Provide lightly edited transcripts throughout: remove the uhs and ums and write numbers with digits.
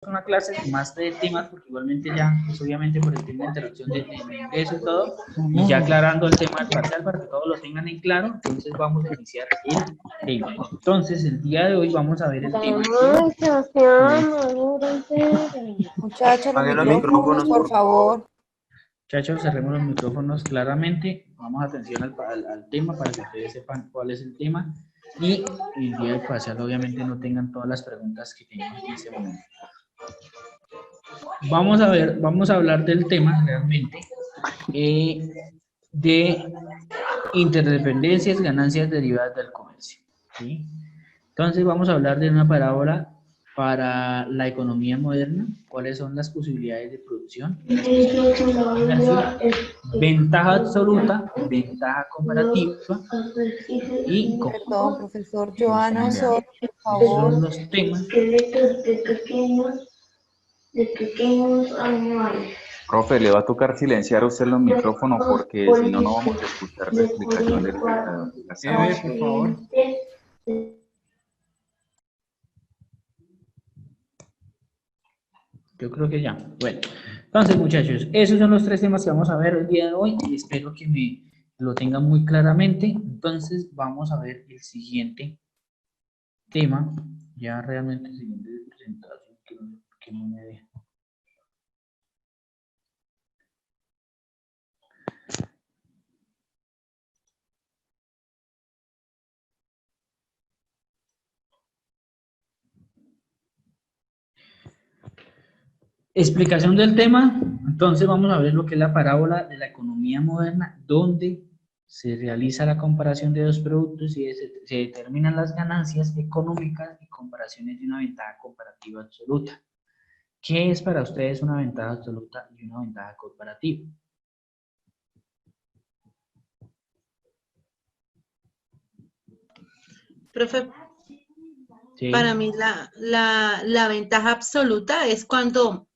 una clase más de temas, porque igualmente ya, pues obviamente por el tema de interacción de ingreso y todo, y ya aclarando el tema del parcial para que todos lo tengan en claro, entonces vamos a iniciar el tema. Entonces, el día de hoy vamos a ver el tema. Muchachos, los Apague los micrófonos, por favor. Muchachos, cerremos los micrófonos claramente, vamos atención al tema para que ustedes sepan cuál es el tema y el día del parcial obviamente no tengan todas las preguntas que tenemos en este momento. Vamos a hablar del tema realmente de interdependencias, ganancias derivadas del comercio, ¿sí? Entonces vamos a hablar de una parábola para la economía moderna, cuáles son las posibilidades de producción, ventaja absoluta, ventaja comparativa y Perdón, profesor Joana Osorio, por esos favor. son los temas. Profe, le va a tocar silenciar a usted los micrófonos porque si no, no vamos a escuchar la explicación de la sala. Por favor. Yo creo que ya. Bueno, entonces muchachos, esos son los tres temas que vamos a ver el día de hoy y espero que me lo tengan muy claramente. Entonces vamos a ver el siguiente tema. Ya realmente el siguiente de presentación que no me deja. Explicación del tema. Entonces vamos a ver lo que es la parábola de la economía moderna, donde se realiza la comparación de dos productos y se determinan las ganancias económicas y comparaciones de una ventaja comparativa absoluta. ¿Qué es para ustedes una ventaja absoluta y una ventaja comparativa? Profe, Sí. para mí la ventaja absoluta es cuando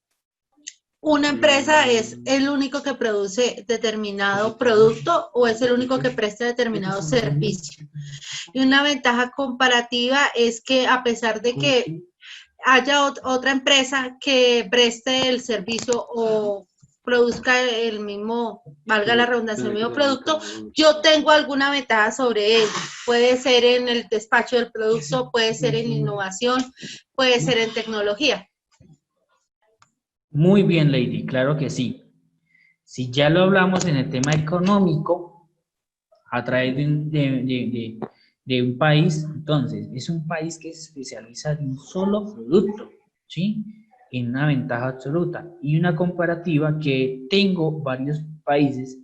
una empresa es el único que produce determinado producto o es el único que presta determinado servicio. Y una ventaja comparativa es que a pesar de que haya otra empresa que preste el servicio o produzca el mismo, valga la redundancia, el mismo producto, yo tengo alguna ventaja sobre él. Puede ser en el despacho del producto, puede ser en innovación, puede ser en tecnología. Muy bien, Lady, claro que sí. Si ya lo hablamos en el tema económico, a través de un país, entonces, es un país que se especializa en un solo producto, ¿sí? En una ventaja absoluta y una comparativa que tengo varios países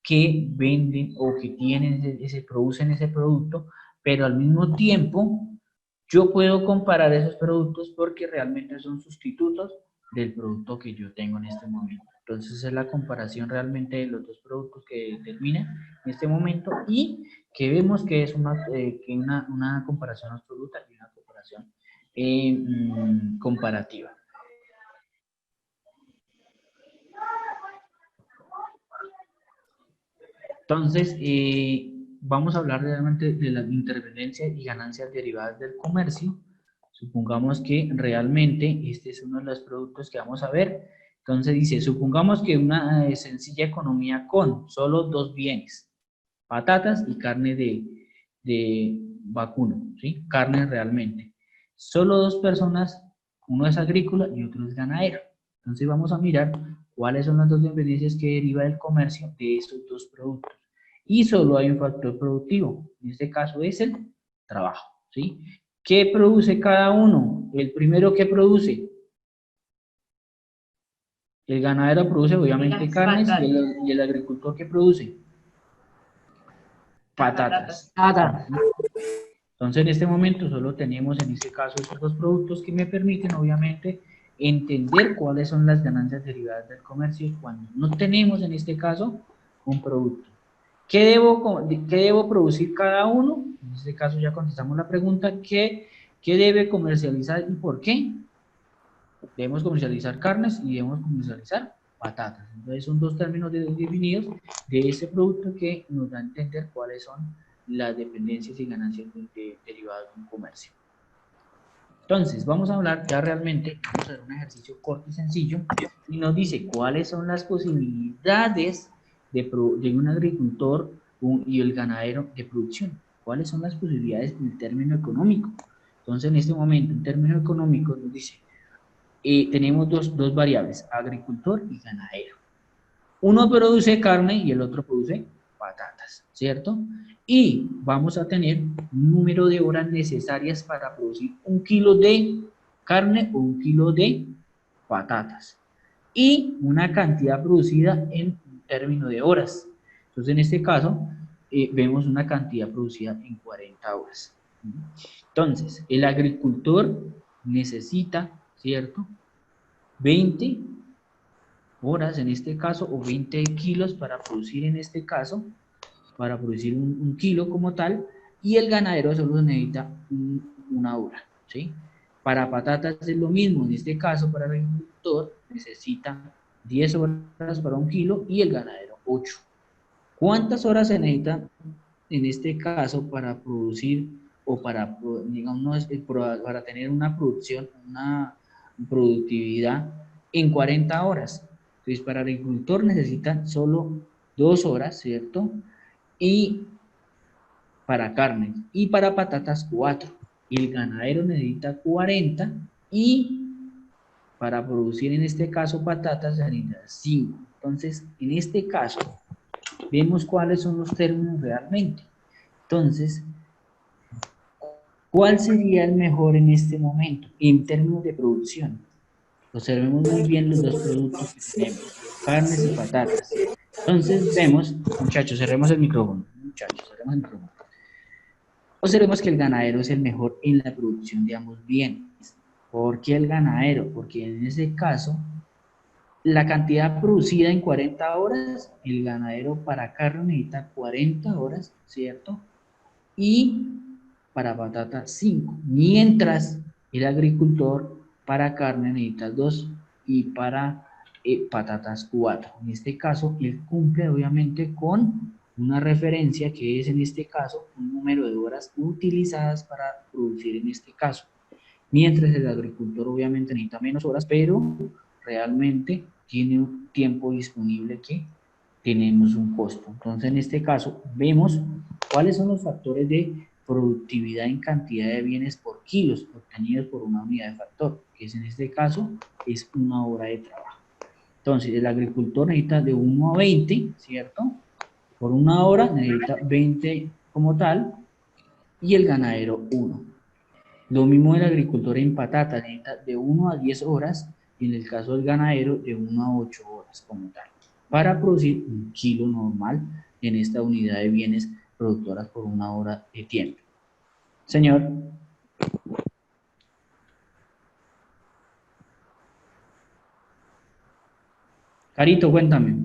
que venden o que tienen producen ese producto, pero al mismo tiempo yo puedo comparar esos productos porque realmente son sustitutos del producto que yo tengo en este momento. Entonces es la comparación realmente de los dos productos que determina en este momento y que vemos que es una comparación absoluta y una comparación comparativa. Entonces, vamos a hablar realmente de las interdependencias y ganancias derivadas del comercio. Supongamos que realmente este es uno de los productos que vamos a ver. Entonces dice, supongamos que una sencilla economía con solo dos bienes, patatas y carne de vacuno, ¿sí? Carne realmente. Solo dos personas, uno es agrícola y otro es ganadero. Entonces vamos a mirar cuáles son las dos dependencias que deriva del comercio de estos dos productos. Y solo hay un factor productivo, en este caso es el trabajo, ¿sí? ¿Qué produce cada uno? El primero que produce. El ganadero produce obviamente carnes y el agricultor que produce patatas. Entonces en este momento solo tenemos en este caso estos dos productos que me permiten obviamente entender cuáles son las ganancias derivadas del comercio cuando no tenemos en este caso un producto. ¿Qué debo producir cada uno? En este caso ya contestamos la pregunta, ¿qué debe comercializar y por qué? Debemos comercializar carnes y debemos comercializar patatas. Entonces son dos términos definidos de ese producto que nos da a entender cuáles son las dependencias y ganancias derivadas de un comercio. Entonces, vamos a hablar ya realmente, vamos a hacer un ejercicio corto y sencillo, y nos dice cuáles son las posibilidades de un agricultor y el ganadero de producción. ¿Cuáles son las posibilidades en el término económico? Entonces, en este momento, en términos económicos, nos dice, tenemos dos variables, agricultor y ganadero. Uno produce carne y el otro produce patatas, ¿cierto? Y vamos a tener un número de horas necesarias para producir 1 kilo de carne o 1 kilo de patatas. Y una cantidad producida en términos de horas. Entonces, en este caso, vemos una cantidad producida en 40 horas. Entonces, el agricultor necesita, ¿cierto? 20 horas en este caso, o 20 kilos para producir en este caso, para producir un kilo como tal, y el ganadero solo necesita una hora, ¿sí? Para patatas es lo mismo, en este caso para el agricultor necesita 10 horas para 1 kilo y el ganadero 8. ¿Cuántas horas se necesitan en este caso para producir o para, digamos, para tener una producción, una productividad en 40 horas? Entonces, para el agricultor necesitan solo 2 horas, ¿cierto? Y para carne, y para patatas 4. Y el ganadero necesita 40 y para producir en este caso patatas se necesita 5. Entonces, en este caso, vemos cuáles son los términos realmente. Entonces, ¿cuál sería el mejor en este momento en términos de producción? Observemos muy bien los dos productos que tenemos, carnes y patatas. Entonces vemos, muchachos, cerremos el micrófono. Muchachos, cerremos el micrófono. Observemos que el ganadero es el mejor en la producción de ambos bienes. ¿Por qué el ganadero? Porque en ese caso, la cantidad producida en 40 horas, el ganadero para carne necesita 40 horas, ¿cierto? Y para patata 5, mientras el agricultor para carne necesita 2 y para patatas 4. En este caso, él cumple obviamente con una referencia que es en este caso un número de horas utilizadas para producir en este caso. Mientras el agricultor obviamente necesita menos horas, pero realmente tiene un tiempo disponible que tenemos un costo. Entonces, en este caso, vemos cuáles son los factores de productividad en cantidad de bienes por kilos obtenidos por una unidad de factor, que es en este caso, es una hora de trabajo. Entonces, el agricultor necesita de 1 a 20, ¿cierto? Por una hora necesita 20 como tal, y el ganadero 1. Lo mismo el agricultor en patatas, necesita de 1 a 10 horas, y en el caso del ganadero, de 1 a 8 horas como tal, para producir 1 kilo normal en esta unidad de bienes productoras por una hora de tiempo. Señor. Carito, cuéntame.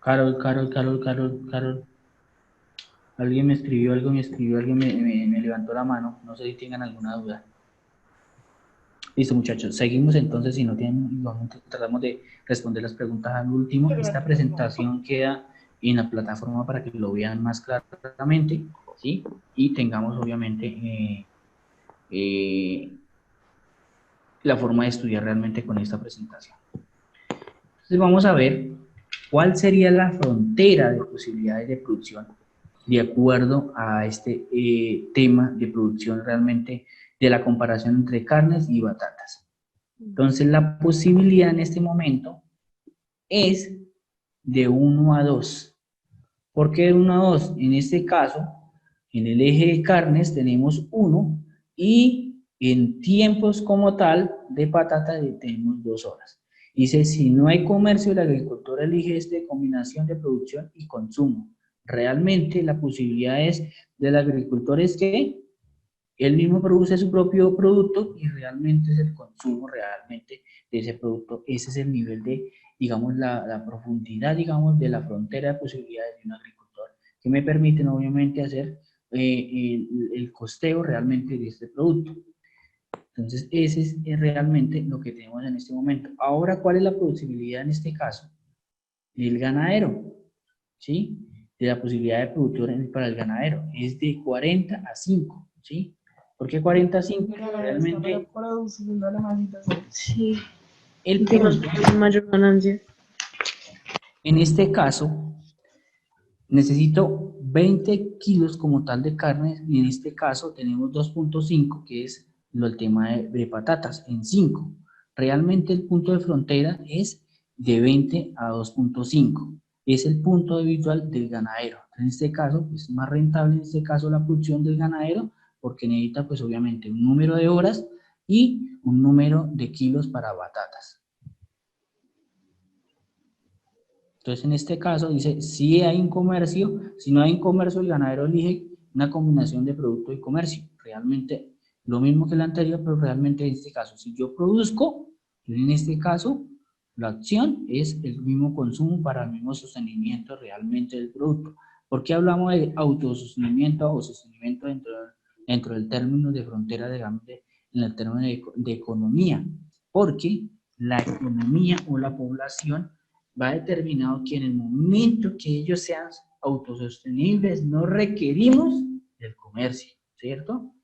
Carol. Alguien me escribió, alguien me levantó la mano. No sé si tengan alguna duda. Listo, muchachos. Seguimos entonces, si no tienen, igualmente tratamos de responder las preguntas al último. Esta presentación queda en la plataforma para que lo vean más claramente, ¿sí? Y tengamos, obviamente, la forma de estudiar realmente con esta presentación. Entonces, vamos a ver cuál sería la frontera de posibilidades de producción de acuerdo a este tema de producción realmente de la comparación entre carnes y batatas. Entonces, la posibilidad en este momento es de 1 a 2. ¿Por qué de 1 a 2? En este caso, en el eje de carnes tenemos 1 y en tiempos como tal de patata tenemos 2 horas. Dice, si no hay comercio, el agricultor elige esta combinación de producción y consumo. Realmente la posibilidad del agricultor es que él mismo produce su propio producto y realmente es el consumo realmente de ese producto. Ese es el nivel de, digamos, la profundidad, digamos, de la frontera de posibilidades de un agricultor, que me permiten obviamente hacer el costeo realmente de este producto. Entonces, ese es realmente lo que tenemos en este momento. Ahora, ¿cuál es la posibilidad en este caso? El ganadero, ¿sí? De la posibilidad de productor para el ganadero es de 40 a 5, ¿sí? ¿Por qué 40 a 5? Realmente Sí, el digamos, punto, es mayor ganancia. en este caso, necesito 20 kilos como tal de carne y en este caso tenemos 2.5, que es el tema de patatas, en 5. Realmente el punto de frontera es de 20 a 2.5. Es el punto habitual del ganadero. En este caso, pues es más rentable en este caso la producción del ganadero porque necesita pues obviamente un número de horas y un número de kilos para batatas. Entonces, en este caso dice, si hay un comercio, si no hay un comercio, el ganadero elige una combinación de producto y comercio. Realmente, lo mismo que el anterior, pero realmente en este caso, si yo produzco, en este caso, la acción es el mismo consumo para el mismo sostenimiento realmente del producto. ¿Por qué hablamos de autosostenimiento o sostenimiento dentro del término de frontera, digamos, en el término de economía? Porque la economía o la población va determinado que en el momento que ellos sean autosostenibles no requerimos del comercio, ¿cierto?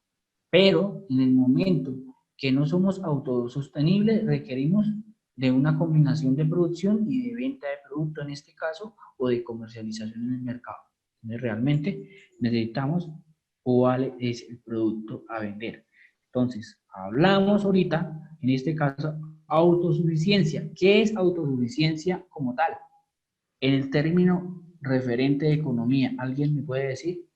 Pero en el momento que no somos autosostenibles requerimos de una combinación de producción y de venta de producto en este caso o de comercialización en el mercado. Entonces, realmente necesitamos o vale es el producto a vender. Entonces, hablamos ahorita, en este caso, autosuficiencia. ¿Qué es autosuficiencia como tal? En el término referente de economía, ¿alguien me puede decir?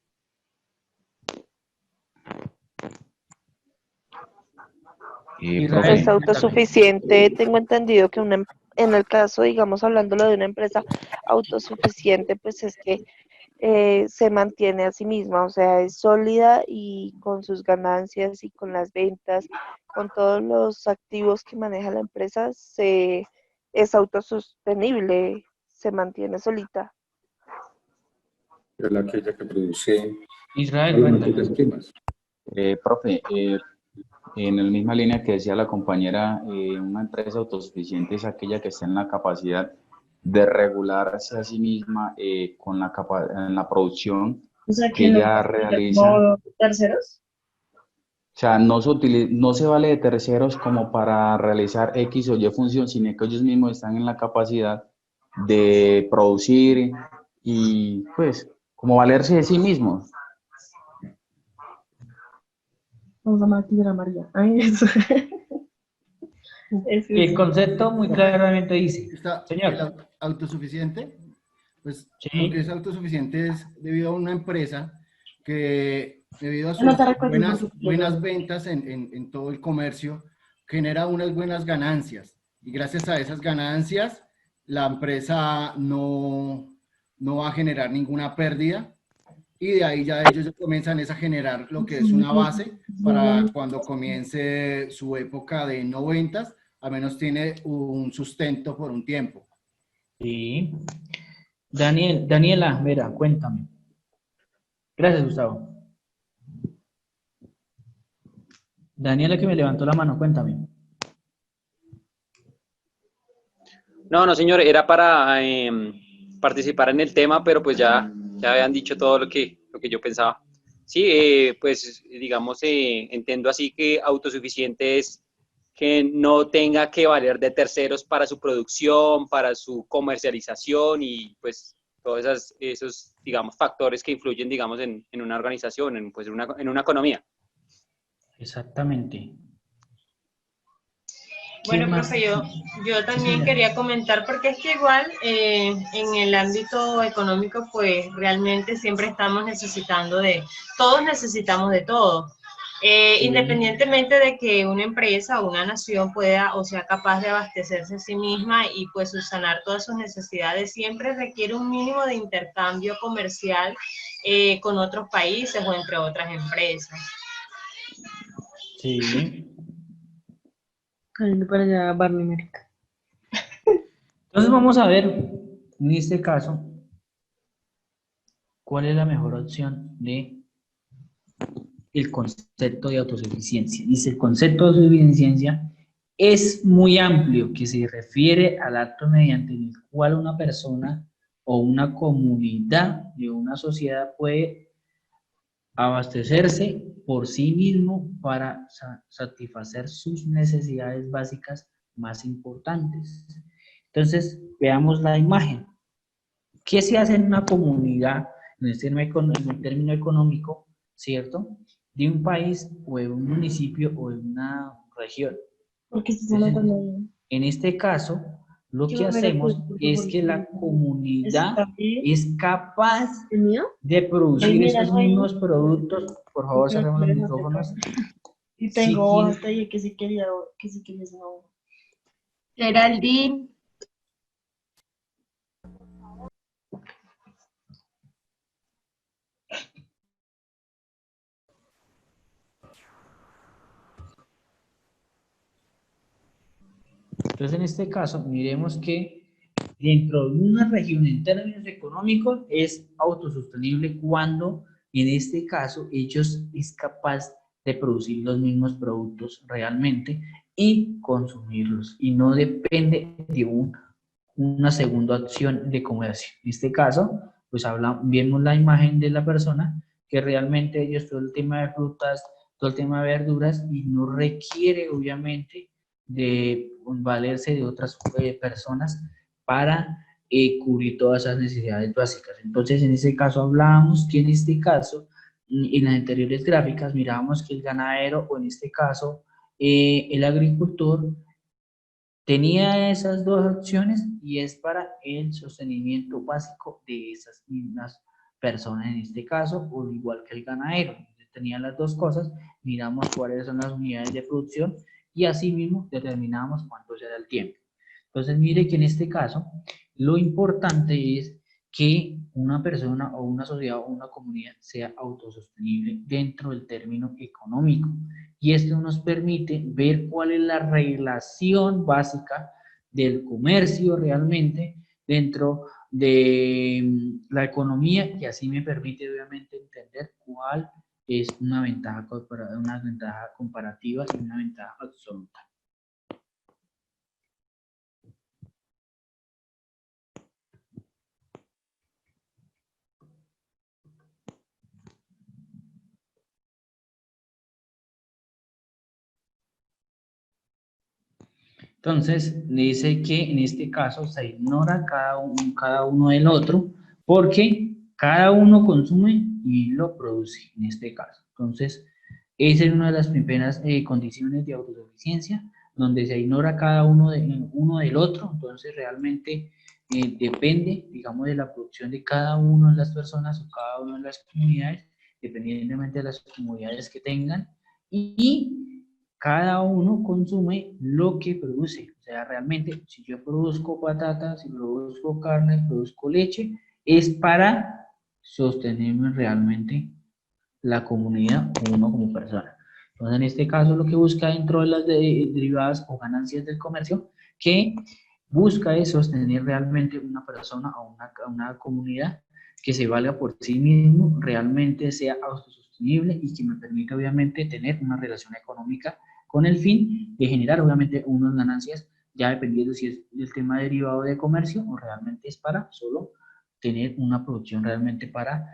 Profe, Es autosuficiente, tengo entendido que en el caso, digamos, hablándolo de una empresa autosuficiente, pues es que se mantiene a sí misma, o sea, es sólida y con sus ganancias y con las ventas, con todos los activos que maneja la empresa, es autosostenible, se mantiene solita. Es aquella que produce Israel, algunas cuéntame. materias primas. profe, en la misma línea que decía la compañera, una empresa autosuficiente es aquella que está en la capacidad de regularse a sí misma con en la producción O sea, que que no ella realiza. como terceros. O sea, no se vale de terceros como para realizar X o Y función, sino que ellos mismos están en la capacidad de producir y pues como valerse de sí mismos. Vamos a maquillar a María. Ay, eso. El concepto muy claramente dice, Está señor, el autosuficiente, pues lo que sí, es autosuficiente es debido a una empresa que debido a No sus te recuerdo buenas ventas en todo el comercio, genera unas buenas ganancias y gracias a esas ganancias la empresa no va a generar ninguna pérdida y de ahí ya ellos ya comienzan a generar lo que es una base para cuando comience su época de no ventas, al menos tiene un sustento por un tiempo. sí. Daniela, mira, cuéntame. Gracias, Gustavo. Daniela que me levantó la mano, cuéntame. No, no, señor, era para participar en el tema, pero pues ya habían dicho todo lo que yo pensaba. Sí, pues digamos, entiendo así que autosuficiente es que no tenga que valer de terceros para su producción, para su comercialización y pues todos esos digamos, factores que influyen, digamos, en una organización, en una economía. Exactamente. Bueno, más? profe, yo Sí, también señora. quería comentar, porque es que igual en el ámbito económico, pues realmente siempre estamos necesitando todos necesitamos de todo. Sí. Independientemente de que una empresa o una nación pueda o sea capaz de abastecerse a sí misma y pues subsanar todas sus necesidades, siempre requiere un mínimo de intercambio comercial con otros países o entre otras empresas. Sí. Cayendo para allá, Barney Marica. Entonces vamos a ver, en este caso, cuál es la mejor opción de el concepto de autosuficiencia. Dice, el concepto de autosuficiencia es muy amplio, que se refiere al acto mediante el cual una persona o una comunidad de una sociedad puede abastecerse por sí mismo para satisfacer sus necesidades básicas más importantes. Entonces, veamos la imagen. ¿Qué se hace en una comunidad, en el término económico, cierto? De un país o de un municipio o de una región. Porque se Entonces, llama también. en este caso, lo que Yo, mira, hacemos por es favor, que la comunidad ¿está bien? es capaz ¿El mío? de producir Ahí, esos míralo ahí. mismos productos. Por favor, Porque no cerremos los quiero dejar de micrófonos. pagar. Y Si tengo tiene- hasta ahí que si quería esa hoja. Geraldine, Entonces, en este caso, miremos que dentro de una región en términos económicos es autosostenible cuando, en este caso, ellos es capaz de producir los mismos productos realmente y consumirlos y no depende de una segunda opción de comercio. En este caso, pues vemos la imagen de la persona que realmente ellos todo el tema de frutas, todo el tema de verduras y no requiere obviamente de valerse de otras personas para cubrir todas esas necesidades básicas. Entonces, en ese caso hablábamos que en este caso, en las anteriores gráficas, mirábamos que el ganadero, o en este caso, el agricultor, tenía esas dos opciones y es para el sostenimiento básico de esas mismas personas en este caso, o igual que el ganadero. Tenía las dos cosas, miramos cuáles son las unidades de producción y asimismo determinamos cuánto será el tiempo. Entonces, mire que en este caso, lo importante es que una persona o una sociedad o una comunidad sea autosostenible dentro del término económico. Y esto nos permite ver cuál es la relación básica del comercio realmente dentro de la economía y así me permite obviamente entender cuál es una ventaja comparativa y una ventaja absoluta. Entonces, dice que en este caso se ignora cada uno del otro porque cada uno consume y lo produce en este caso. Entonces, esa es una de las primeras condiciones de autosuficiencia, donde se ignora cada uno del otro. Entonces, realmente depende, digamos, de la producción de cada una de las personas o cada una de las comunidades, dependientemente de las comunidades que tengan. Y cada uno consume lo que produce. O sea, realmente, si yo produzco patatas, si produzco carne, produzco leche, es para sostenerme realmente la comunidad o uno como persona. Entonces, en este caso, lo que busca dentro de las derivadas o ganancias del comercio, que busca es sostener realmente una persona o una comunidad que se valga por sí mismo, realmente sea autosostenible y que me permita obviamente tener una relación económica con el fin de generar obviamente unas ganancias, ya dependiendo si es el tema derivado de comercio o realmente es para solo tener una producción realmente para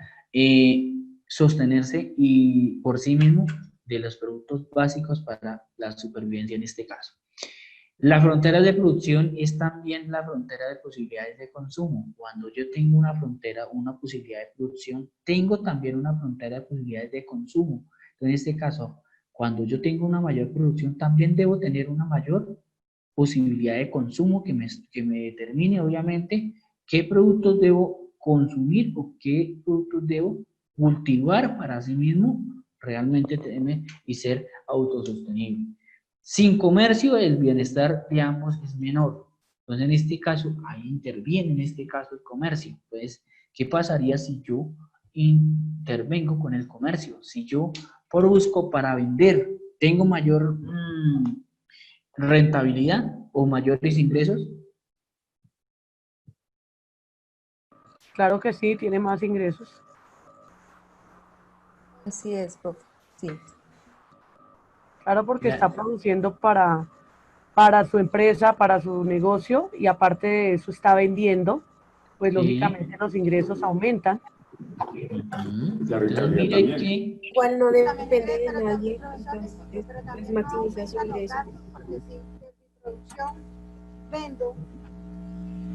sostenerse y por sí mismo de los productos básicos para la supervivencia en este caso. La frontera de producción es también la frontera de posibilidades de consumo. Cuando yo tengo una frontera, una posibilidad de producción, tengo también una frontera de posibilidades de consumo. En este caso, cuando yo tengo una mayor producción, también debo tener una mayor posibilidad de consumo que me determine, obviamente, qué productos debo consumir o qué productos debo cultivar para sí mismo realmente tener y ser autosostenible. Sin comercio, el bienestar de ambos es menor. Entonces, en este caso, ahí interviene en este caso el comercio. Entonces, ¿qué pasaría si yo intervengo con el comercio? Si yo produzco para vender, tengo mayor rentabilidad o mayores ingresos. Claro que sí, tiene más ingresos. Así es, profe. Sí. Claro, porque Ya. está produciendo para su empresa, para su negocio, y aparte de eso está vendiendo, pues Sí. lógicamente los ingresos aumentan. Ujú. La Entonces, rentabilidad mire también. que Igual no depende de nadie, entonces es maximizar su ingreso. Porque si de mi producción vendo,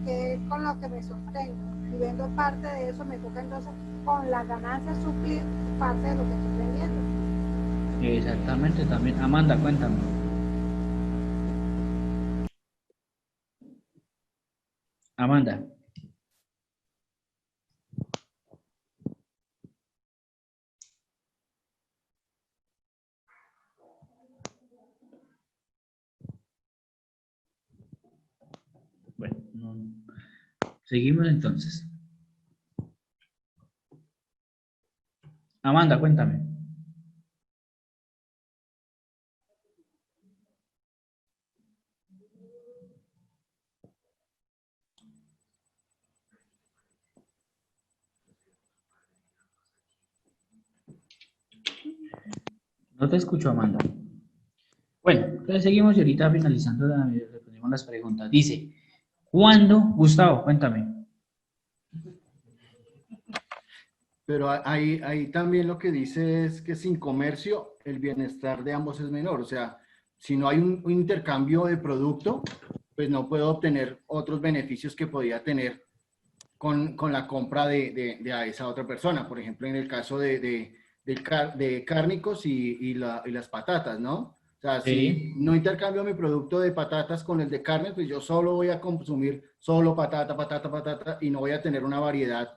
que es con lo que me sostengo, y vendo parte de eso, me toca entonces con la ganancia suplir parte de lo que estoy vendiendo. exactamente también. Amanda, cuéntame. Amanda. Bueno, seguimos entonces. Amanda, cuéntame. No te escucho, Amanda. Bueno, entonces seguimos y ahorita finalizando respondemos las preguntas. Dice, ¿cuándo? Gustavo, cuéntame. Pero ahí también lo que dice es que sin comercio el bienestar de ambos es menor. O sea, si no hay un intercambio de producto, pues no puedo obtener otros beneficios que podía tener con la compra de a esa otra persona. Por ejemplo, en el caso de cárnicos y las patatas, ¿no? O sea, Sí. si no intercambio mi producto de patatas con el de carne, pues yo solo voy a consumir solo patata, patata, patata y no voy a tener una variedad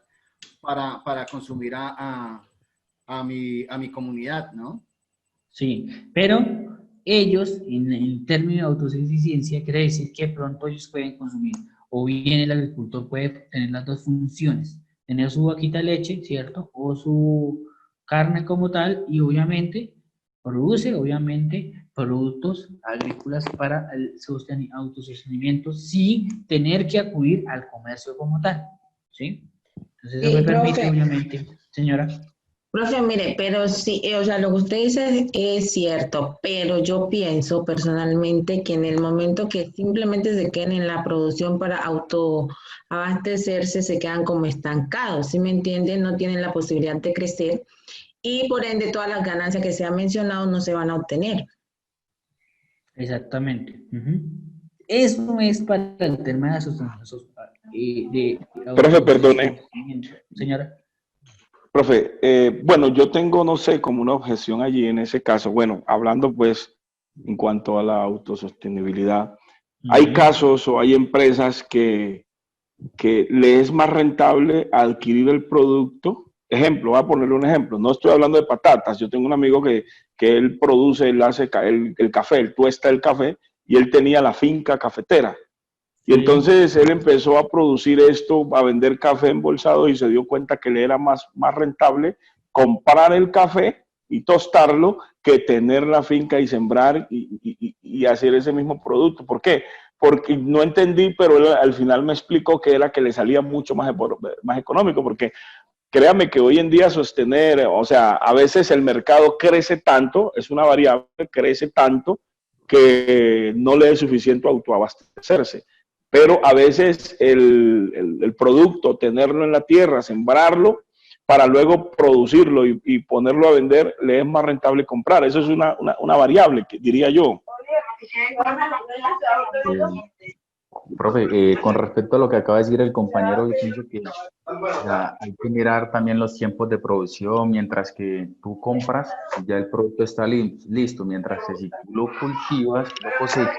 para consumir a mi comunidad, ¿no? Sí, pero ellos, en el término de autosuficiencia, quiere decir que pronto ellos pueden consumir, o bien el agricultor puede tener las dos funciones, tener su vaquita de leche, ¿cierto? O su carne como tal, y obviamente produce, obviamente, productos agrícolas para el autosostenimiento sin tener que acudir al comercio como tal, ¿sí? Entonces eso me permite, Profe, obviamente, señora. profe, mire, pero sí, o sea, lo que usted dice es cierto, pero yo pienso personalmente que en el momento que simplemente se queden en la producción para autoabastecerse, se quedan como estancados, ¿sí me entienden? No tienen la posibilidad de crecer y por ende todas las ganancias que se han mencionado no se van a obtener. Exactamente. Ujú. Eso es para el tema de la Profe, perdone. Señora. Profe, bueno, yo tengo, no sé, como una objeción allí en ese caso. Bueno, hablando pues en cuanto a la autosostenibilidad, hay casos o hay empresas que le es más rentable adquirir el producto. Ejemplo, voy a ponerle un ejemplo. No estoy hablando de patatas. Yo tengo un amigo que él produce, él hace el café, él tuesta el café y él tenía la finca cafetera. Y entonces él empezó a producir esto, a vender café embolsado y se dio cuenta que le era más rentable comprar el café y tostarlo que tener la finca y sembrar y hacer ese mismo producto. ¿Por qué? Porque no entendí, pero él al final me explicó que era que le salía mucho más económico, porque créame que hoy en día sostener, o sea, a veces el mercado crece tanto, es una variable, crece tanto que no le es suficiente autoabastecerse. Pero a veces el producto, tenerlo en la tierra, sembrarlo, para luego producirlo y ponerlo a vender, le es más rentable comprar. Eso es una variable, que diría yo. Profe, con respecto a lo que acaba de decir el compañero, yo pienso que o sea, hay que mirar también los tiempos de producción, mientras que tú compras, ya el producto está listo, mientras que si tú lo cultivas, lo cosechas,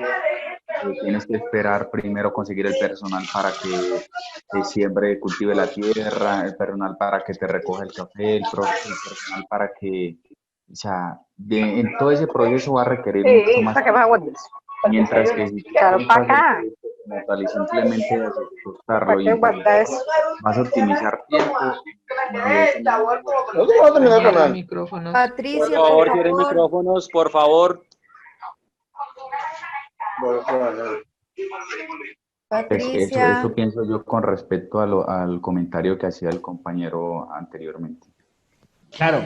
tienes que esperar primero conseguir el personal para que siembre, cultive la tierra, el personal para que te recoja el café, el personal para que, o sea, en todo ese proceso va a requerir mucho más tiempo. Mientras que si tú compras el producto como tal y simplemente haces tostarlo y vas a optimizar tiempo. Patricia, Por favor, cierren micrófonos, por favor. Patricia. Eso pienso yo con respecto al comentario que hacía el compañero anteriormente. Claro.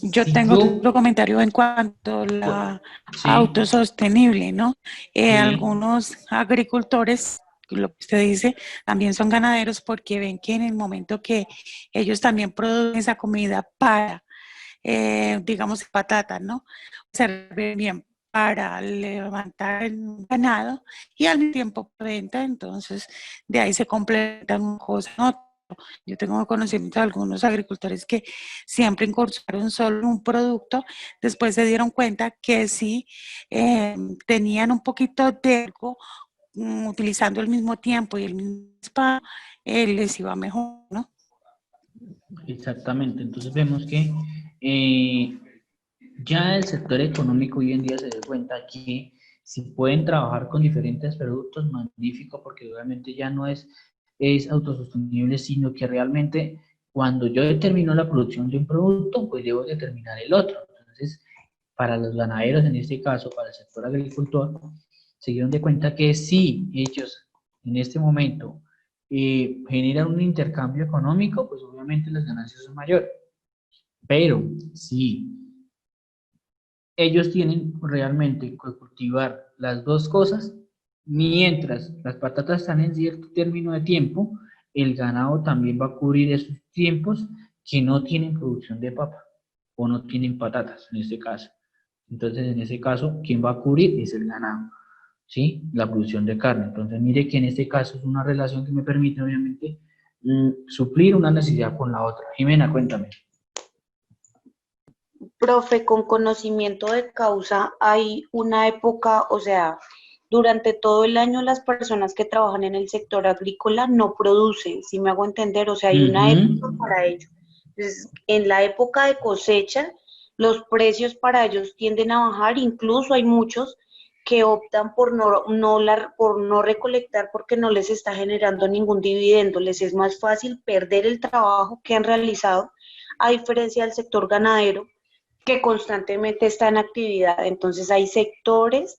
Yo Si tengo yo- otro comentario en cuanto a la Sí. autosostenible, ¿no? Sí. Algunos agricultores, lo que usted dice, también son ganaderos porque ven que en el momento que ellos también producen esa comida para, digamos, patatas, ¿no? Sirve bien para levantar el ganado y al mismo tiempo venta, entonces de ahí se complementan una cosa en otra. Yo tengo conocimiento de algunos agricultores que siempre incursionaron solo en un producto, después se dieron cuenta que si tenían un poquito de algo, utilizando el mismo tiempo y el mismo espacio, les iba mejor, ¿no? Exactamente, entonces vemos que ya el sector económico hoy en día se da cuenta que si pueden trabajar con diferentes productos, magnífico, porque obviamente ya no es autosostenible, sino que realmente cuando yo determino la producción de un producto, pues debo determinar el otro. Entonces, para los ganaderos, en este caso, para el sector agricultor, se dieron de cuenta que si ellos en este momento generan un intercambio económico, pues obviamente las ganancias son mayores. Pero si ellos tienen realmente que cultivar las dos cosas, mientras las patatas están en cierto término de tiempo, el ganado también va a cubrir esos tiempos que no tienen producción de papa o no tienen patatas en este caso. Entonces, en ese caso, ¿quién va a cubrir? Es el ganado, ¿sí? La producción de carne. Entonces, mire que en este caso es una relación que me permite, obviamente, suplir una necesidad con la otra. Jimena, cuéntame. Profe, con conocimiento de causa, hay una época, o sea, durante todo el año las personas que trabajan en el sector agrícola no producen, si me hago entender, o sea, hay una época para ello. Entonces, en la época de cosecha, los precios para ellos tienden a bajar, incluso hay muchos que optan por no recolectar porque no les está generando ningún dividendo, les es más fácil perder el trabajo que han realizado, a diferencia del sector ganadero, que constantemente está en actividad. Entonces hay sectores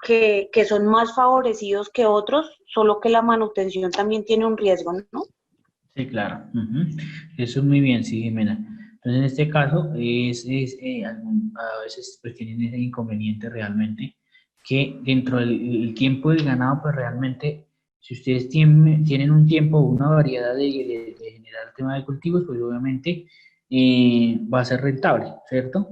que son más favorecidos que otros, solo que la manutención también tiene un riesgo, ¿no? Sí, claro. Eso es muy bien, sí, Jimena. Entonces, en este caso, a veces pues, tienen ese inconveniente realmente, que dentro del tiempo del ganado, pues realmente, si ustedes tienen un tiempo, una variedad de generar tema de cultivos, pues obviamente va a ser rentable, ¿cierto?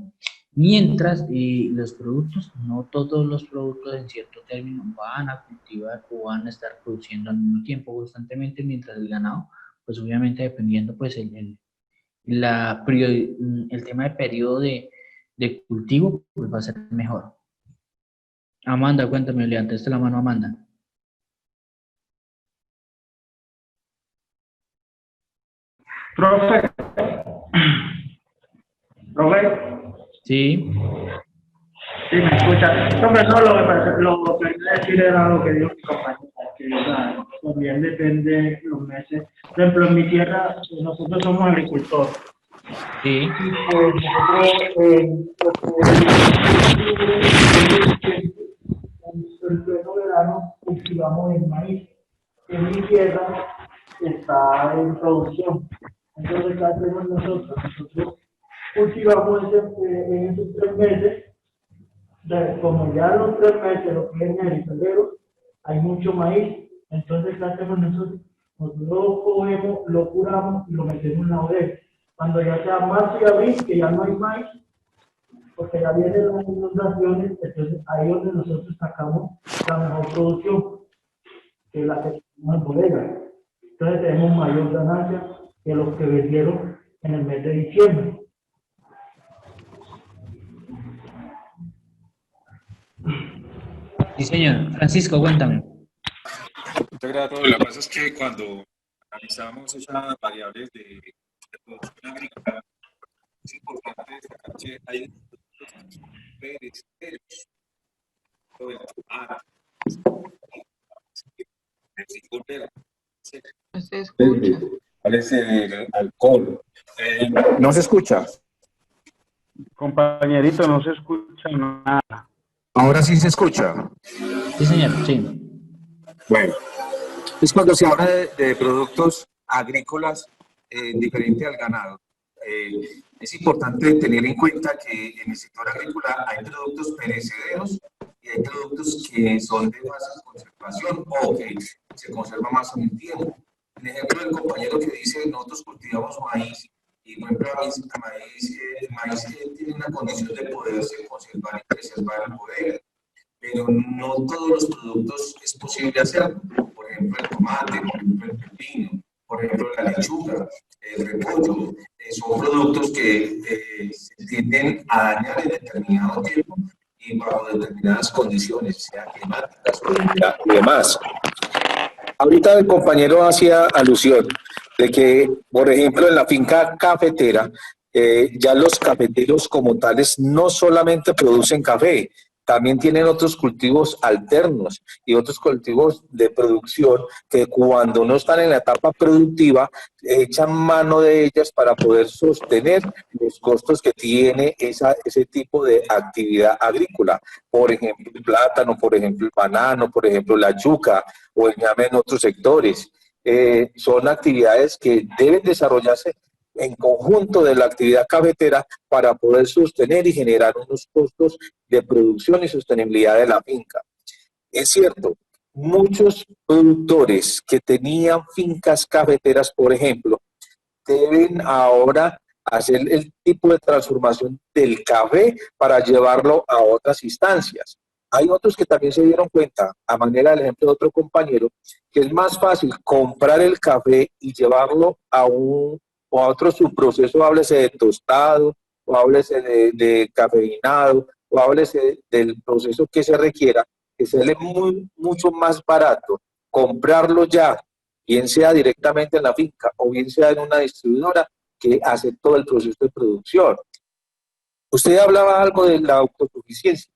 Mientras los productos, no todos los productos en cierto término van a cultivar o van a estar produciendo al mismo tiempo constantemente, mientras el ganado, pues obviamente dependiendo pues el tema de periodo de cultivo, pues va a ser mejor. Amanda, cuéntame, levantaste la mano, Amanda. Profe. Sí. Sí, me escucha. Profe, no, lo que quería decir era lo que dijo mi compañera, que o sea, también depende los meses. Por ejemplo, en mi tierra, nosotros somos agricultores. Sí. Y pues en pleno verano cultivamos el maíz. En mi tierra está en producción. Entonces, ¿qué hacemos nosotros? Nosotros cultivamos en esos 3 meses. Como ya los 3 meses, lo que es enero y febrero, hay mucho maíz. Entonces, ¿qué hacemos nosotros? Nosotros lo cogemos, lo curamos y lo metemos en la bodega. Cuando ya sea marzo y abril, que ya no hay maíz, porque ya vienen las inundaciones, entonces ahí es donde nosotros sacamos la mejor producción, que es la que tenemos en bodega. Entonces tenemos mayor ganancia que los que vendieron en el mes de diciembre. Sí, señor. Francisco, cuéntame. Muchas gracias. Lo que pasa es que cuando analizamos esas variables de producción agrícola, es importante destacar que hay perecederos, todo el tomate, No se escucha. ¿Cuál es el alcohol? ¿No se escucha? Compañerito, no se escucha nada. Ahora sí se escucha. Sí, señor, sí. Bueno, es cuando se habla de productos agrícolas diferente al ganado. es importante tener en cuenta que en el sector agrícola hay productos perecederos y hay productos que son de fácil conservación o que se conservan más en el tiempo. El ejemplo del compañero que dice, nosotros cultivamos maíz y, por ejemplo, el maíz tiene una condición de poderse conservar y preservar en bodega, pero no todos los productos es posible hacerlo. Por ejemplo, el tomate, por ejemplo, el pepino, por ejemplo, la lechuga, el repollo, son productos que se tienden a dañar en determinado tiempo y bajo determinadas condiciones, sea climáticas y demás. Ahorita el compañero hacía alusión de que, por ejemplo, en la finca cafetera, ya los cafeteros como tales no solamente producen café, también tienen otros cultivos alternos y otros cultivos de producción que cuando no están en la etapa productiva echan mano de ellas para poder sostener los costos que tiene ese tipo de actividad agrícola. Por ejemplo, el plátano, por ejemplo, el banano, por ejemplo, la yuca o el ñame en otros sectores. Son actividades que deben desarrollarse en conjunto de la actividad cafetera para poder sostener y generar unos costos de producción y sostenibilidad de la finca. Es cierto, muchos productores que tenían fincas cafeteras, por ejemplo, deben ahora hacer el tipo de transformación del café para llevarlo a otras instancias. Hay otros que también se dieron cuenta, a manera del ejemplo de otro compañero, que es más fácil comprar el café y llevarlo a otro subproceso, háblese de tostado, o háblese de cafeinado, o háblese del proceso que se requiera, que sale mucho más barato comprarlo ya, bien sea directamente en la finca o bien sea en una distribuidora que hace todo el proceso de producción. Usted hablaba algo de la autosuficiencia,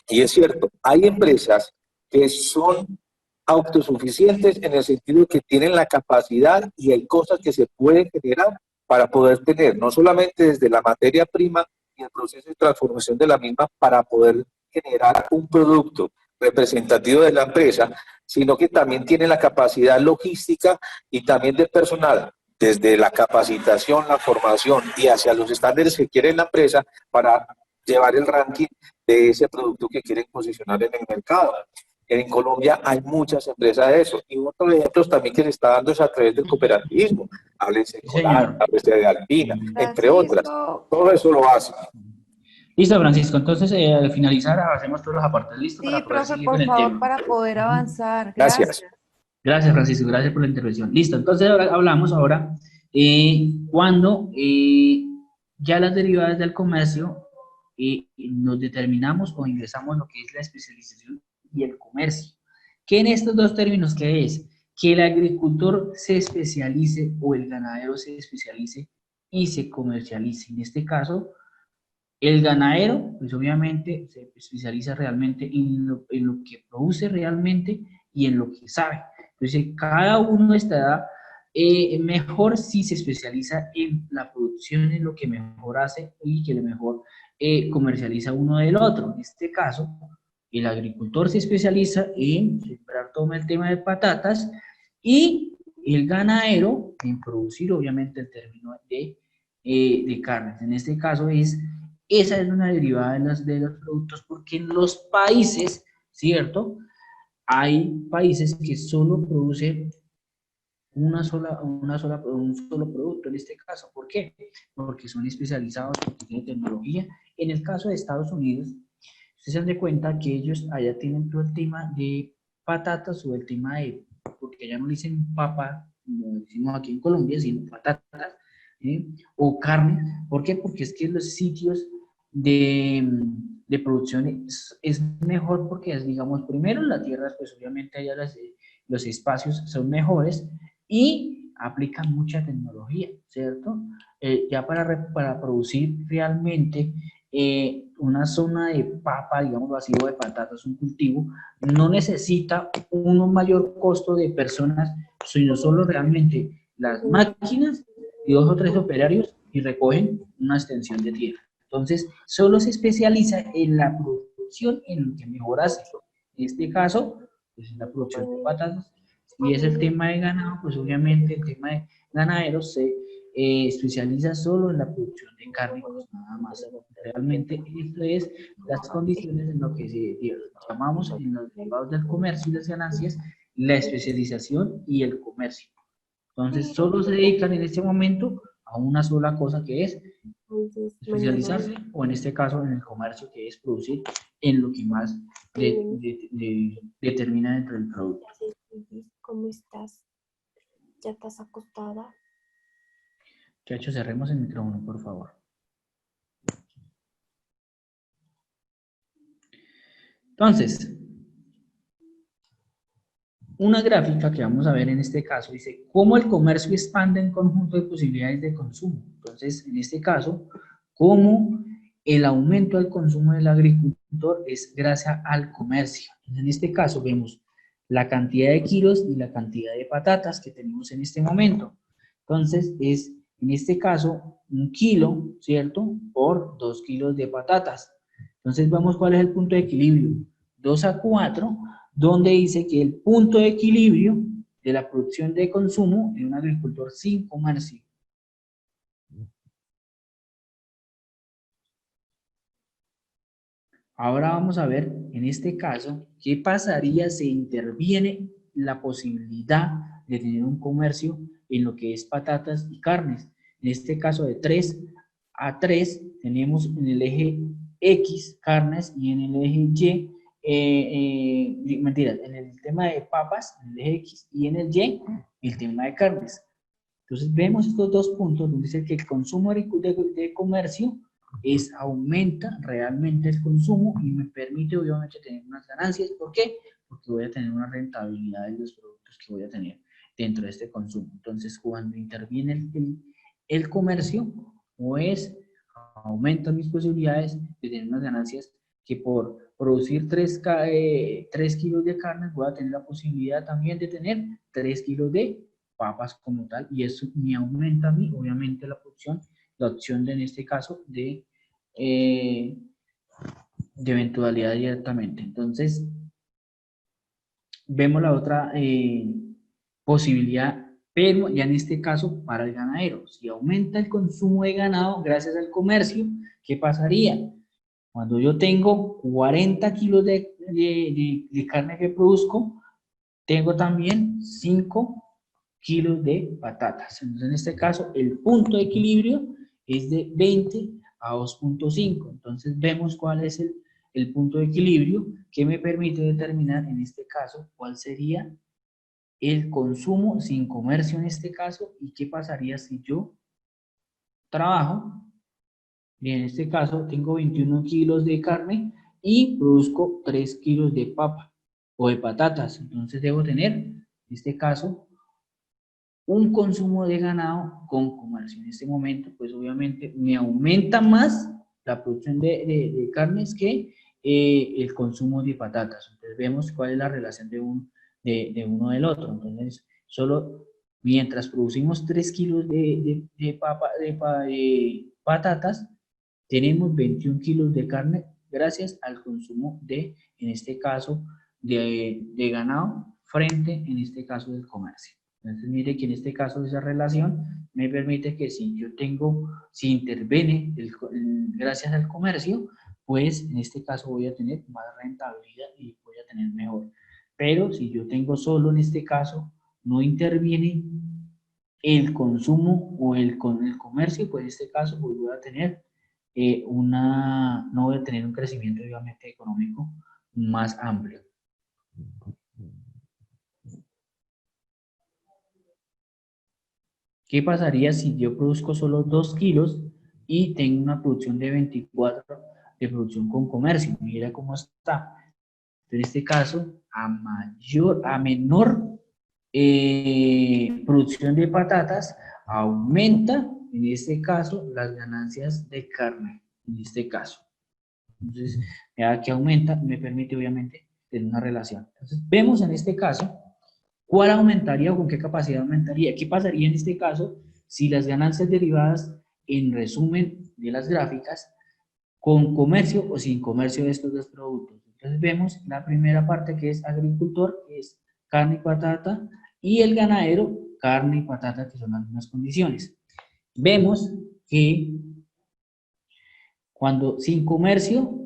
y es cierto, hay empresas que son autosuficientes en el sentido de que tienen la capacidad y hay cosas que se pueden generar para poder tener, no solamente desde la materia prima y el proceso de transformación de la misma para poder generar un producto representativo de la empresa, sino que también tienen la capacidad logística y también del personal, desde la capacitación, la formación y hacia los estándares que quiere la empresa para llevar el ranking de ese producto que quieren posicionar en el mercado. En Colombia hay muchas empresas de eso. Y otros ejemplos también que se está dando es a través del cooperativismo. Háblese de Colar, háblese de Alpina, entre otras. Todo eso lo hace. Listo, Francisco. Entonces, al finalizar, hacemos todos los apartes. ¿Listo? Sí, para poder profe, seguir por con el favor, tema. para poder avanzar. Gracias. Gracias, Francisco. Gracias por la intervención. Listo. Entonces, ahora hablamos cuando ya las derivadas del comercio nos determinamos o ingresamos lo que es la especialización y el comercio. ¿Qué en estos dos términos qué es? Que el agricultor se especialice o el ganadero se especialice y se comercialice. En este caso, el ganadero, pues obviamente se especializa realmente en lo que produce realmente y en lo que sabe. Entonces, cada uno estará mejor si se especializa en la producción, en lo que mejor hace y que lo mejor comercializa uno del otro. En este caso, el agricultor se especializa en sembrar todo el tema de patatas y el ganadero en producir, obviamente, el término de carnes. En este caso, esa es una derivada de los productos porque en los países, ¿cierto? Hay países que solo producen un solo producto en este caso. ¿Por qué? Porque son especializados, porque tienen tecnología. En el caso de Estados Unidos, ustedes se dan de cuenta que ellos allá tienen todo el tema de patatas o el tema de, porque allá no dicen papa, como decimos aquí en Colombia, sino patatas, o carne. ¿Por qué? Porque es que los sitios de producción es mejor porque, digamos, primero las tierras, pues obviamente allá los espacios son mejores y aplican mucha tecnología, ¿cierto? Ya para producir realmente una zona de papa, digamos así, o de patatas, un cultivo, no necesita un mayor costo de personas, sino solo realmente las máquinas y 2 o 3 operarios y recogen una extensión de tierra. Entonces, solo se especializa en la producción, en lo que mejor hace. En este caso, pues en la producción de patatas. Y es el tema de ganado, pues obviamente el tema de ganaderos se especializa solo en la producción de carne, pues nada más. Realmente esto es las condiciones en lo que llamamos en los derivados del comercio y las ganancias, la especialización y el comercio. Entonces, solo se dedican en este momento a una sola cosa, que es especializarse, o en este caso en el comercio, que es producir en lo que más determina dentro del producto. ¿Cómo estás? ¿Ya estás acostada? Muchachos, cerremos el micrófono, por favor. Entonces, una gráfica que vamos a ver en este caso dice cómo el comercio expande en conjunto de posibilidades de consumo. Entonces, en este caso, cómo el aumento del consumo del agricultor es gracias al comercio. En este caso vemos la cantidad de kilos y la cantidad de patatas que tenemos en este momento. Entonces, es en este caso 1 kilo, ¿cierto? Por 2 kilos de patatas. Entonces, vamos cuál es el punto de equilibrio. 2:4, donde dice que el punto de equilibrio de la producción de consumo de un agricultor sin comercio. Ahora vamos a ver, en este caso, qué pasaría si interviene la posibilidad de tener un comercio en lo que es patatas y carnes. En este caso de 3:3 tenemos en el eje X carnes y en el eje Y, mentiras, en el tema de papas, en el eje X, y en el Y, el tema de carnes. Entonces vemos estos dos puntos donde dice que el consumo de comercio aumenta realmente el consumo y me permite obviamente tener unas ganancias. ¿Por qué? Porque voy a tener una rentabilidad de los productos que voy a tener dentro de este consumo. Entonces, cuando interviene el comercio, pues aumenta mis posibilidades de tener unas ganancias que por producir 3 kilos de carne voy a tener la posibilidad también de tener 3 kilos de papas como tal, y eso me aumenta a mí, obviamente, la producción, la opción de, en este caso, de eventualidad directamente. Entonces, vemos la otra posibilidad, pero ya en este caso para el ganadero. Si aumenta el consumo de ganado gracias al comercio, ¿qué pasaría? Cuando yo tengo 40 kilos de carne que produzco, tengo también 5 kilos de patatas. Entonces, en este caso, el punto de equilibrio es de 20:2.5. Entonces, vemos cuál es el punto de equilibrio que me permite determinar, en este caso, cuál sería el consumo sin comercio en este caso, y qué pasaría si yo trabajo. Bien, en este caso, tengo 21 kilos de carne y produzco 3 kilos de papa o de patatas. Entonces, debo tener, en este caso, un consumo de ganado con comercio. En este momento, pues obviamente me aumenta más la producción de carnes que el consumo de patatas. Entonces vemos cuál es la relación de uno del otro. Entonces, solo mientras producimos 3 kilos de patatas, tenemos 21 kilos de carne gracias al consumo de, en este caso, de ganado frente, en este caso, del comercio. Entonces, mire que en este caso esa relación me permite que si interviene gracias al comercio, pues en este caso voy a tener más rentabilidad y voy a tener mejor. Pero si yo tengo solo, en este caso, no interviene el consumo o el comercio, pues en este caso pues voy a tener no voy a tener un crecimiento obviamente económico más amplio. ¿Qué pasaría si yo produzco solo 2 kilos y tengo una producción de 24 de producción con comercio? Mira cómo está. En este caso, a menor producción de patatas, aumenta, en este caso, las ganancias de carne, en este caso. Entonces, ya que aumenta, me permite obviamente tener una relación. Entonces, vemos en este caso, ¿cuál aumentaría o con qué capacidad aumentaría? ¿Qué pasaría en este caso si las ganancias derivadas, en resumen de las gráficas, con comercio o sin comercio de estos dos productos? Entonces vemos la primera parte, que es agricultor, que es carne y patata, y el ganadero, carne y patata, que son las mismas condiciones. vemos que cuando sin comercio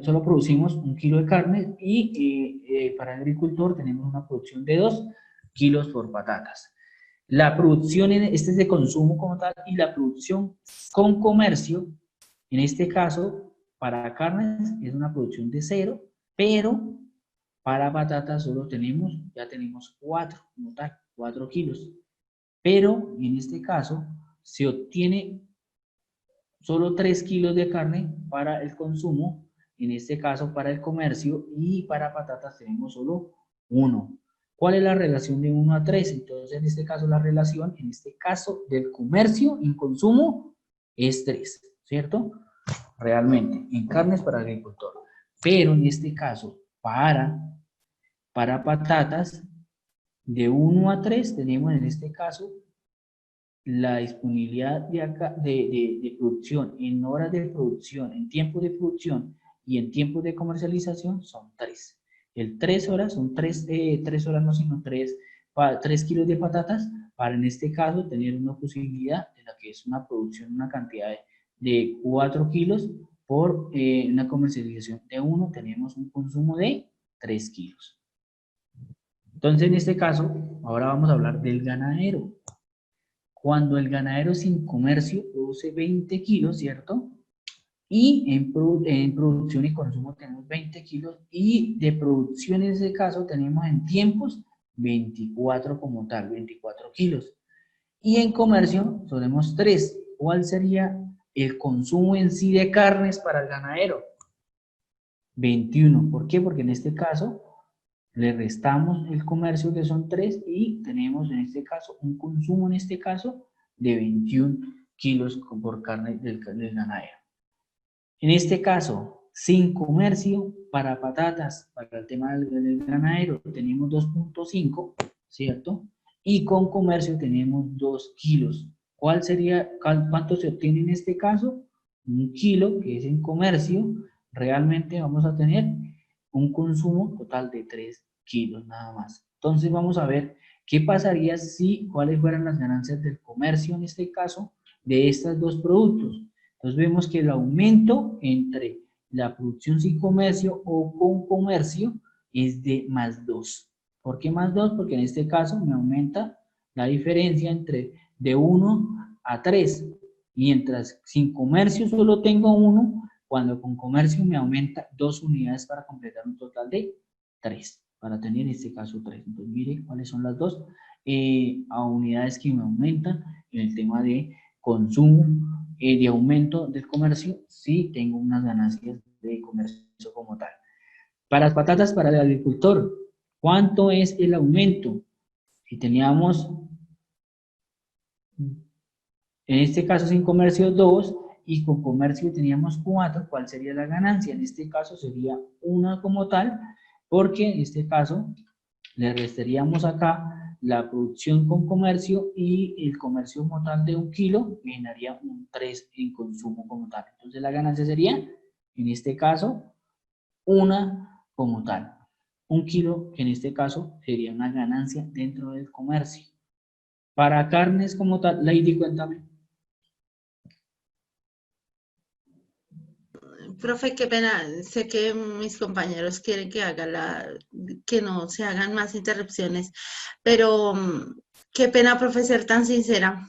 solo producimos 1 kilo de carne y para el agricultor tenemos una producción de 2 kilos por patatas. La producción, este es de consumo como tal, y la producción con comercio, en este caso, para carnes es una producción de 0, pero para patatas solo tenemos, ya tenemos 4, como tal, 4 kilos. Pero en este caso se obtiene solo 3 kilos de carne para el consumo, en este caso para el comercio, y para patatas tenemos solo 1. ¿Cuál es la relación de 1 a 3? Entonces, en este caso, la relación, en este caso, del comercio en consumo es 3, ¿cierto? Realmente, en carnes para agricultor. Pero en este caso, para patatas, de 1 a 3 tenemos en este caso la disponibilidad de producción en horas de producción, en tiempo de producción y en tiempo de comercialización son 3. El 3 horas son 3 horas, no, sino 3 kilos de patatas para en este caso tener una posibilidad de la que es una producción, una cantidad de 4 kilos por una comercialización de 1, tenemos un consumo de 3 kilos. Entonces en este caso, ahora vamos a hablar del ganadero. Cuando el ganadero sin comercio produce 20 kilos, ¿cierto? Y en producción y consumo tenemos 20 kilos y de producción en ese caso tenemos en tiempos 24 como tal, 24 kilos. Y en comercio tenemos 3. ¿Cuál sería el consumo en sí de carnes para el ganadero? 21. ¿Por qué? Porque en este caso le restamos el comercio que son 3 y tenemos en este caso un consumo en este caso de 21 kilos por carne del ganadero. En este caso, sin comercio para patatas, para el tema del ganadero, tenemos 2.5, ¿cierto? Y con comercio tenemos 2 kilos. ¿Cuál sería, cuánto se obtiene en este caso? 1 kilo, que es en comercio, realmente vamos a tener un consumo total de 3 kilos nada más. Entonces vamos a ver qué pasaría si, cuáles fueran las ganancias del comercio en este caso de estos dos productos. Entonces vemos que el aumento entre la producción sin comercio o con comercio es de más 2. ¿Por qué más 2? Porque en este caso me aumenta la diferencia entre de 1 a 3. Mientras sin comercio solo tengo 1, cuando con comercio me aumenta 2 unidades para completar un total de 3. Para tener en este caso 3. Entonces mire cuáles son las dos unidades que me aumentan en el tema de consumo, de aumento del comercio, si tengo unas ganancias de comercio como tal. Para las patatas para el agricultor, ¿cuánto es el aumento? Si teníamos, en este caso sin comercio 2 y con comercio teníamos 4, ¿cuál sería la ganancia? En este caso sería 1 como tal, porque en este caso le restaríamos acá la producción con comercio y el comercio como tal de 1 kilo me daría un 3 en consumo como tal. Entonces la ganancia sería, en este caso, 1 como tal. 1 kilo, que en este caso sería una ganancia dentro del comercio. Para carnes como tal, Lady, cuéntame. Profe, qué pena, sé que mis compañeros quieren que que no se hagan más interrupciones, pero qué pena, profe, ser tan sincera,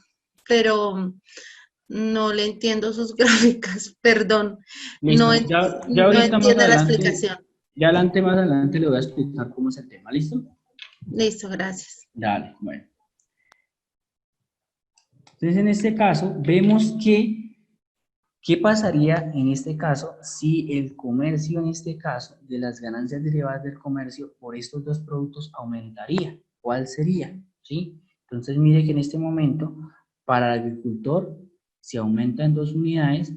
pero no le entiendo sus gráficas, perdón. Listo, No, ya no ahorita más entiendo la adelante, explicación. ya más adelante le voy a explicar cómo es el tema, ¿listo? Listo, gracias. Dale, bueno. Entonces, en este caso, vemos que ¿qué pasaría en este caso si el comercio, en este caso, de las ganancias derivadas del comercio por estos dos productos aumentaría? ¿Cuál sería? ¿Sí? Entonces, mire que en este momento, para el agricultor, se aumenta en 2 unidades,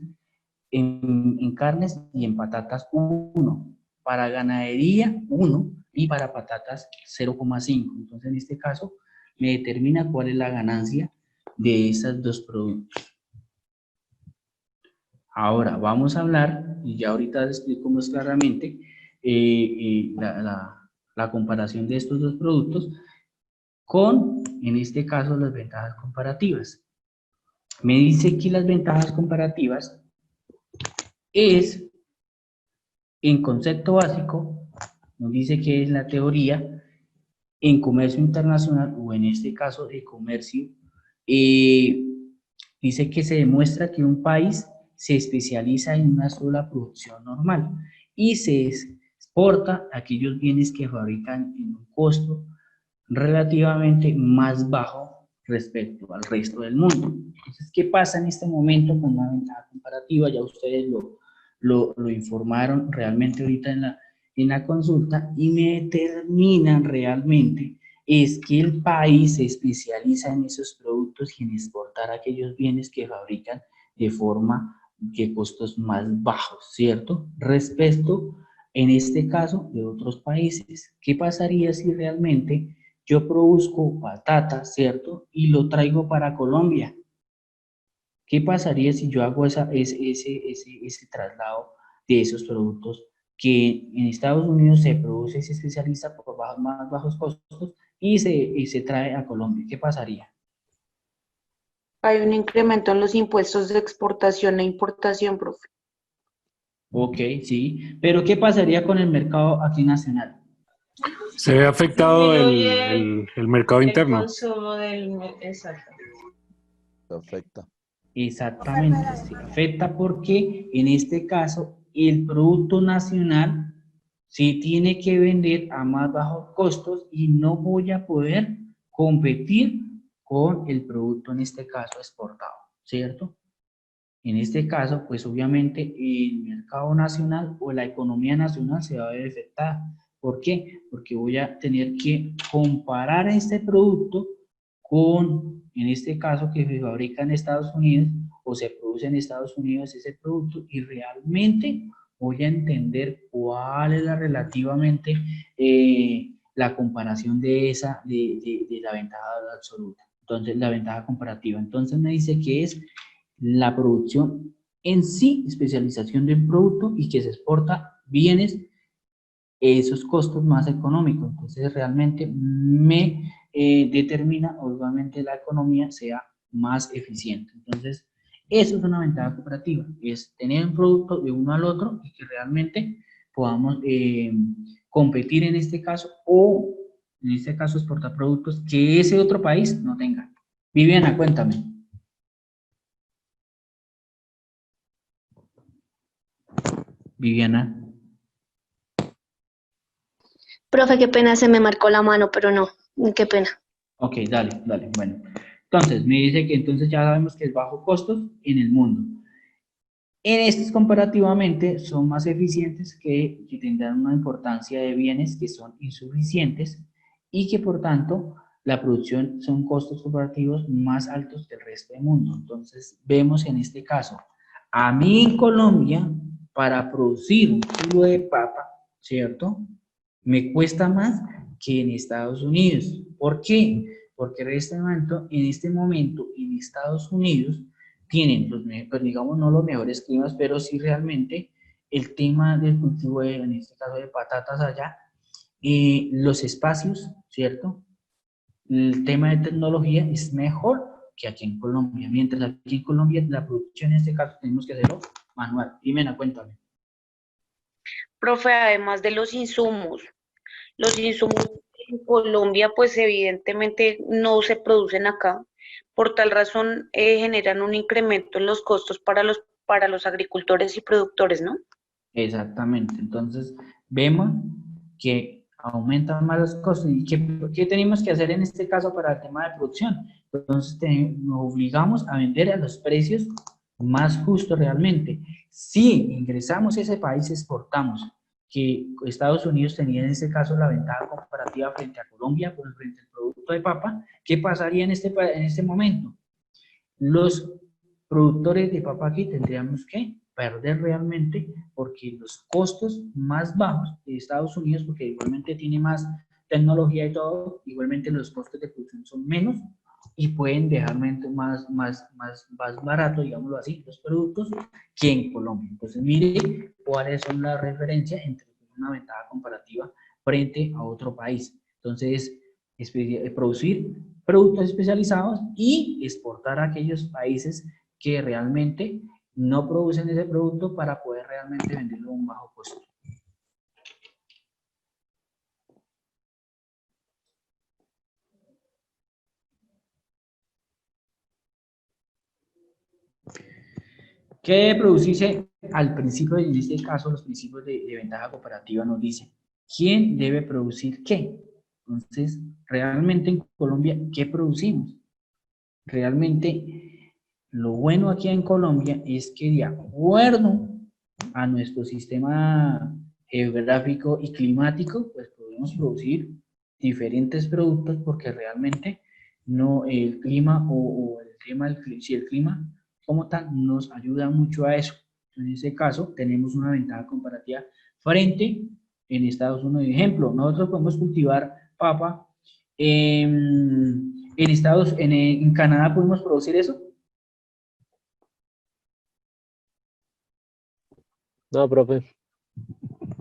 en carnes y en patatas 1, para ganadería 1 y para patatas 0,5. Entonces, en este caso, me determina cuál es la ganancia de esos dos productos. Ahora vamos a hablar, y ya ahorita les explico más claramente, la comparación de estos dos productos con, en este caso, las ventajas comparativas. Me dice que las ventajas comparativas es, en concepto básico, nos dice que es la teoría en comercio internacional, o en este caso de comercio, dice que se demuestra que un país se especializa en una sola producción normal y se exporta aquellos bienes que fabrican en un costo relativamente más bajo respecto al resto del mundo. Entonces, ¿qué pasa en este momento con una ventaja comparativa? Ya ustedes lo informaron realmente ahorita en la consulta, y me determinan realmente es que el país se especializa en esos productos y en exportar aquellos bienes que fabrican de forma de costos más bajos, ¿cierto? Respecto, en este caso, de otros países. ¿Qué pasaría si realmente yo produzco patata, ¿cierto? Y lo traigo para Colombia? ¿Qué pasaría si yo hago ese traslado de esos productos que en Estados Unidos se produce y se especializa por más bajos costos y se trae a Colombia? ¿Qué pasaría? Hay un incremento en los impuestos de exportación e importación, profe. Ok, sí. Pero ¿qué pasaría con el mercado aquí nacional? Se ve afectado el mercado interno. El consumo exacto. Se afecta. Exactamente, se afecta porque en este caso el producto nacional se tiene que vender a más bajos costos y no voy a poder competir con el producto, en este caso exportado, ¿cierto? En este caso, pues obviamente el mercado nacional o la economía nacional se va a ver afectada. ¿Por qué? Porque voy a tener que comparar este producto con, en este caso, que se fabrica en Estados Unidos o se produce en Estados Unidos ese producto, y realmente voy a entender cuál es relativamente la comparación de la ventaja absoluta. Entonces, la ventaja comparativa. Entonces me dice que es la producción en sí, especialización de un producto y que se exporta bienes, esos costos más económicos. Entonces realmente me determina, obviamente, la economía sea más eficiente. Entonces, eso es una ventaja comparativa, es tener un producto de uno al otro y que realmente podamos competir en este caso, o en este caso exportar productos que ese otro país no tenga. Viviana, cuéntame. Viviana. Profe, qué pena, se me marcó la mano, pero no, qué pena. Ok, dale, bueno. Entonces, me dice que entonces ya sabemos que es bajo costos en el mundo. En estos comparativamente son más eficientes, que tendrán una importancia de bienes que son insuficientes y que por tanto la producción son costos comparativos más altos que el resto del mundo. Entonces, vemos en este caso, a mí en Colombia, para producir un kilo de papa, ¿cierto?, me cuesta más que en Estados Unidos. ¿Por qué? Porque en este momento en Estados Unidos tienen, pues digamos, no los mejores climas, pero sí realmente el tema del cultivo, en este caso de patatas allá, los espacios, ¿cierto? El tema de tecnología es mejor que aquí en Colombia, mientras aquí en Colombia la producción en este caso tenemos que hacerlo manual. Jimena, cuéntame. Profe, además de los insumos en Colombia, pues evidentemente no se producen acá. Por tal razón, generan un incremento en los costos para los agricultores y productores, ¿no? Exactamente. Entonces, vemos que aumentan más los costos. ¿Y qué tenemos que hacer en este caso para el tema de producción? Entonces, nos obligamos a vender a los precios más justos realmente. Si ingresamos a ese país, exportamos, que Estados Unidos tenía en este caso la ventaja comparativa frente a Colombia, frente al producto de papa, ¿qué pasaría en este momento? Los productores de papa aquí tendríamos que perder realmente, porque los costos más bajos de Estados Unidos, porque igualmente tiene más tecnología y todo, igualmente los costos de producción son menos y pueden dejar más barato, digámoslo así, los productos que en Colombia. Entonces mire cuáles son las referencias entre una ventaja comparativa frente a otro país. Entonces, producir productos especializados y exportar a aquellos países que realmente no producen ese producto para poder realmente venderlo a un bajo costo. ¿Qué debe producirse al principio? En este caso, los principios de ventaja cooperativa nos dicen, ¿quién debe producir qué? Entonces, realmente en Colombia, ¿qué producimos? Realmente, lo bueno aquí en Colombia es que de acuerdo a nuestro sistema geográfico y climático, pues podemos producir diferentes productos porque realmente no el clima o el tema si el clima como tal nos ayuda mucho a eso. En ese caso tenemos una ventaja comparativa frente en Estados Unidos. Ejemplo, nosotros podemos cultivar papa en Canadá. ¿Podemos producir eso? No, profe.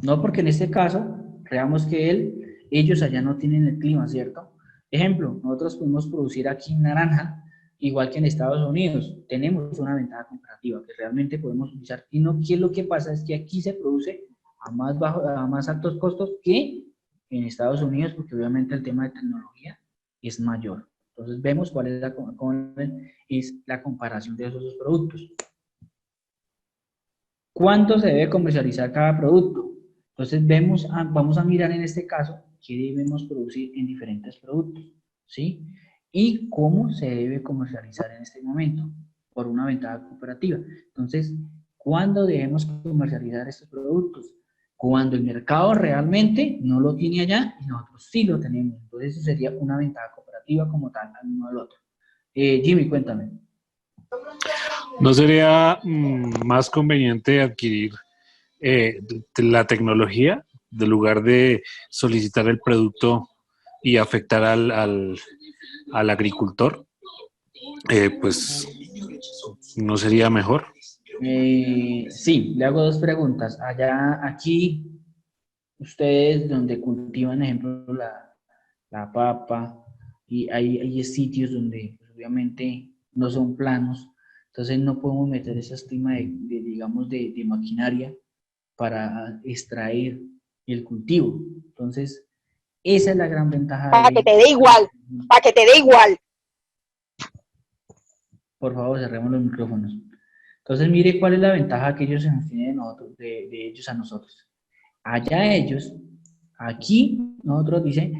No, porque en este caso, creamos que ellos allá no tienen el clima, ¿cierto? Ejemplo, nosotros podemos producir aquí naranja, igual que en Estados Unidos. Tenemos una ventaja comparativa que realmente podemos utilizar. Y no, ¿qué es lo que pasa? Es que aquí se produce a más altos costos que en Estados Unidos, porque obviamente el tema de tecnología es mayor. Entonces vemos cuál es la comparación de esos dos productos. ¿Cuánto se debe comercializar cada producto? Entonces vamos a mirar en este caso qué debemos producir en diferentes productos, ¿sí? Y cómo se debe comercializar en este momento por una ventaja cooperativa. Entonces, ¿cuándo debemos comercializar estos productos? Cuando el mercado realmente no lo tiene allá y nosotros sí lo tenemos. Entonces, eso sería una ventaja cooperativa como tal, al uno al otro. Jimmy, cuéntame. ¿No sería más conveniente adquirir la tecnología en lugar de solicitar el producto y afectar al agricultor? Pues, ¿no sería mejor? Sí, le hago dos preguntas. Aquí, ustedes donde cultivan, ejemplo, la papa, y hay sitios donde pues, obviamente no son planos, entonces no podemos meter esa estima digamos, de maquinaria para extraer el cultivo. Entonces, esa es la gran ventaja. Para que te dé igual, para que te dé igual. Por favor, cerremos los micrófonos. Entonces, mire cuál es la ventaja que ellos nos tienen de ellos a nosotros. Allá ellos, aquí nosotros dicen,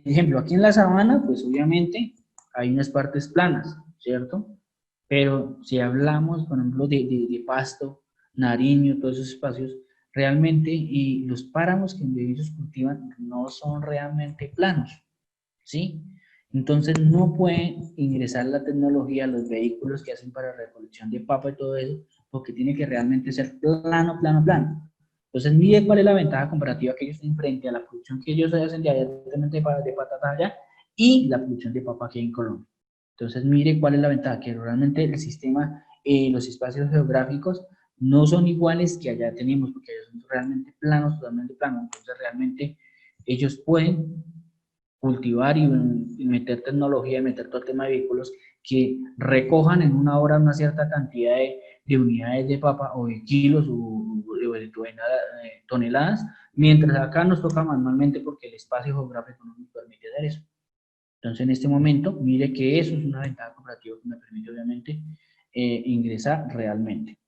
ejemplo, aquí en la sabana, pues obviamente hay unas partes planas, ¿cierto? Pero si hablamos, por ejemplo, de Pasto, Nariño, todos esos espacios, realmente, y los páramos que ellos cultivan no son realmente planos, ¿sí? Entonces no pueden ingresar la tecnología a los vehículos que hacen para recolección de papa y todo eso, porque tiene que realmente ser plano, plano, plano. Entonces mire cuál es la ventaja comparativa que ellos tienen frente a la producción que ellos hacen directamente de patatas allá y la producción de papa aquí en Colombia. Entonces mire cuál es la ventaja, que realmente el sistema, los espacios geográficos no son iguales que allá tenemos, porque ellos son realmente planos, totalmente planos. Entonces realmente ellos pueden cultivar y meter tecnología, y meter todo el tema de vehículos que recojan en una hora una cierta cantidad de unidades de papa o de kilos o de toneladas, mientras acá nos toca manualmente porque el espacio geográfico no nos permite hacer eso. Entonces en este momento, mire que eso es una ventaja comparativa que me permite obviamente ingresar realmente.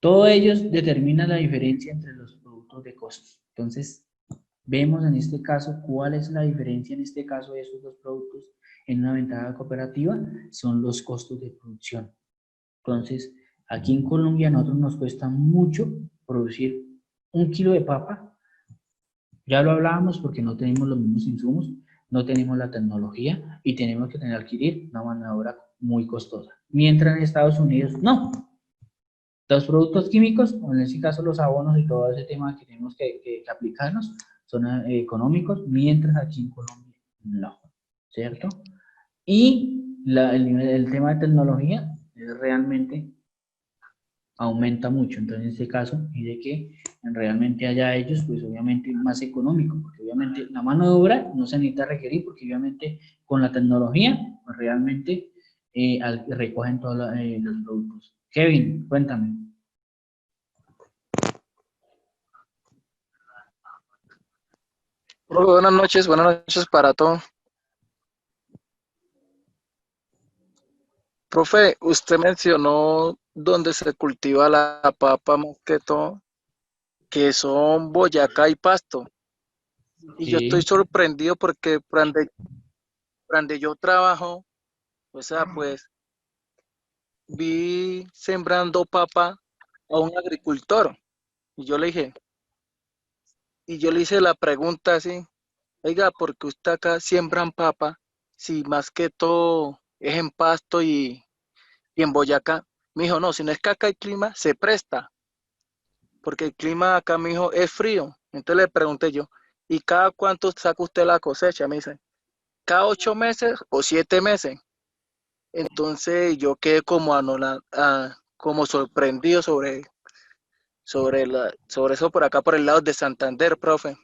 Todo ello determina la diferencia entre los productos de costos. Entonces, vemos en este caso cuál es la diferencia en este caso de esos dos productos en una ventaja cooperativa, son los costos de producción. Entonces, aquí en Colombia a nosotros nos cuesta mucho producir 1 kilo de papa, ya lo hablábamos porque no tenemos los mismos insumos, no tenemos la tecnología y tenemos que adquirir una mano de obra muy costosa. Mientras en Estados Unidos no. Los productos químicos, o en este caso los abonos y todo ese tema que tenemos que aplicarnos, son económicos, mientras aquí en Colombia no, ¿cierto? Y el tema de tecnología es realmente aumenta mucho. Entonces, en este caso, pide que realmente haya ellos, pues obviamente más económico, porque obviamente la mano de obra no se necesita requerir, porque obviamente con la tecnología, pues realmente recogen todos los productos. Kevin, cuéntame. Hola, buenas noches para todos. Profe, usted mencionó dónde se cultiva la papa más que todo, que son Boyacá y Pasto. Y yo estoy Sí. sorprendido porque por donde yo trabajo, o sea, pues vi sembrando papa a un agricultor. Y yo le dije, y yo le hice la pregunta así, oiga, ¿por qué usted acá siembran papa si más que todo es en Pasto y en Boyacá? Me dijo, no, si no es que acá el clima se presta, porque el clima acá, me dijo, es frío. Entonces le pregunté yo, ¿y cada cuánto saca usted la cosecha? Me dice, cada 8 meses o 7 meses. Entonces yo quedé como como sorprendido sobre eso por acá, por el lado de Santander, profe.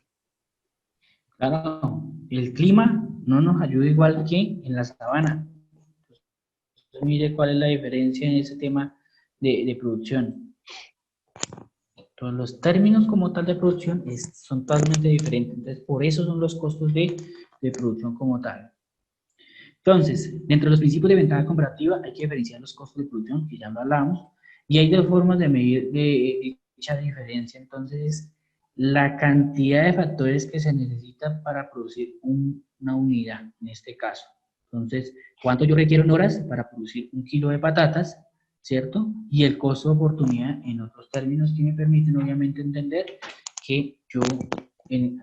Claro, el clima no nos ayuda igual que en la sabana. Entonces, mire cuál es la diferencia en ese tema de producción. Entonces, los términos como tal de producción son totalmente diferentes. Entonces, por eso son los costos de producción como tal. Entonces, dentro de los principios de ventaja comparativa hay que diferenciar los costos de producción, que ya lo hablamos, y hay dos formas de medir dicha diferencia. Entonces, la cantidad de factores que se necesita para producir una unidad, en este caso. Entonces, ¿cuánto yo requiero en horas para producir 1 kilo de patatas? ¿Cierto? Y el costo de oportunidad en otros términos que me permiten obviamente entender que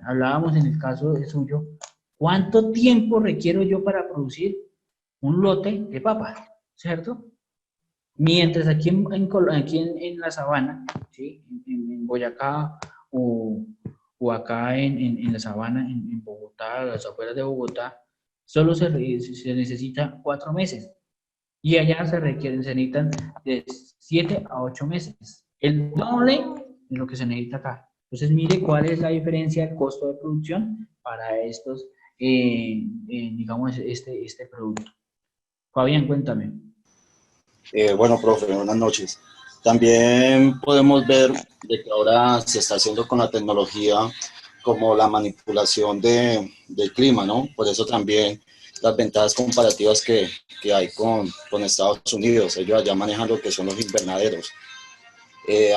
hablábamos en el caso de suyo, ¿cuánto tiempo requiero yo para producir un lote de papa? ¿Cierto? Mientras aquí en la sabana, ¿sí? En Boyacá o acá en la sabana, en Bogotá, a las afueras de Bogotá, solo se necesita 4 meses. Y allá se necesitan de 7 a 8 meses. El doble de lo que se necesita acá. Entonces, mire cuál es la diferencia de costo de producción para estos, digamos, este producto. Fabián, cuéntame. Bueno, profe, buenas noches. También podemos ver de que ahora se está haciendo con la tecnología como la manipulación del clima, ¿no? Por eso también las ventajas comparativas que hay con Estados Unidos. Ellos allá manejan lo que son los invernaderos.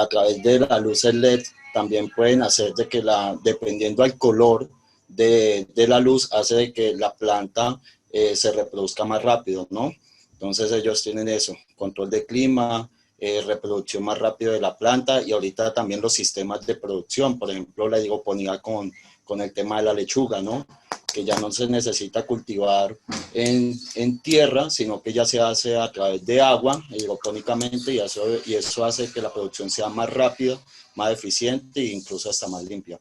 A través de la luz LED también pueden hacer de que dependiendo al color de la luz, hace de que la planta se reproduzca más rápido, ¿no? Entonces ellos tienen eso, control de clima, reproducción más rápido de la planta y ahorita también los sistemas de producción, por ejemplo la hidroponía con el tema de la lechuga, ¿no? Que ya no se necesita cultivar en tierra, sino que ya se hace a través de agua, hidropónicamente, y eso hace que la producción sea más rápida, más eficiente e incluso hasta más limpia.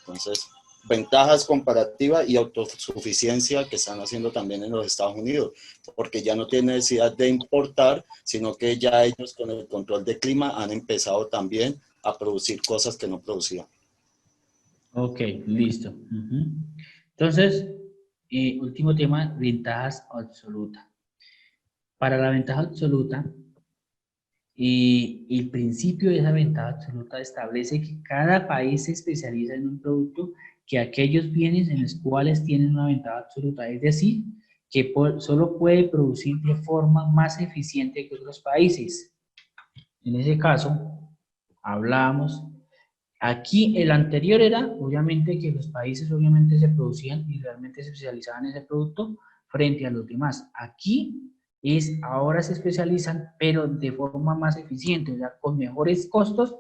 Entonces, ventajas comparativas y autosuficiencia que están haciendo también en los Estados Unidos, porque ya no tienen necesidad de importar, sino que ya ellos con el control de clima han empezado también a producir cosas que no producían. Ok, listo. Entonces, último tema, ventajas absolutas. Para la ventaja absoluta, el principio de esa ventaja absoluta establece que cada país se especializa en un producto que aquellos bienes en los cuales tienen una ventaja absoluta, es decir, que solo puede producir de forma más eficiente que otros países. En ese caso, hablábamos, aquí el anterior era, obviamente, que los países obviamente se producían y realmente se especializaban en ese producto frente a los demás. Aquí ahora se especializan, pero de forma más eficiente, o sea, con mejores costos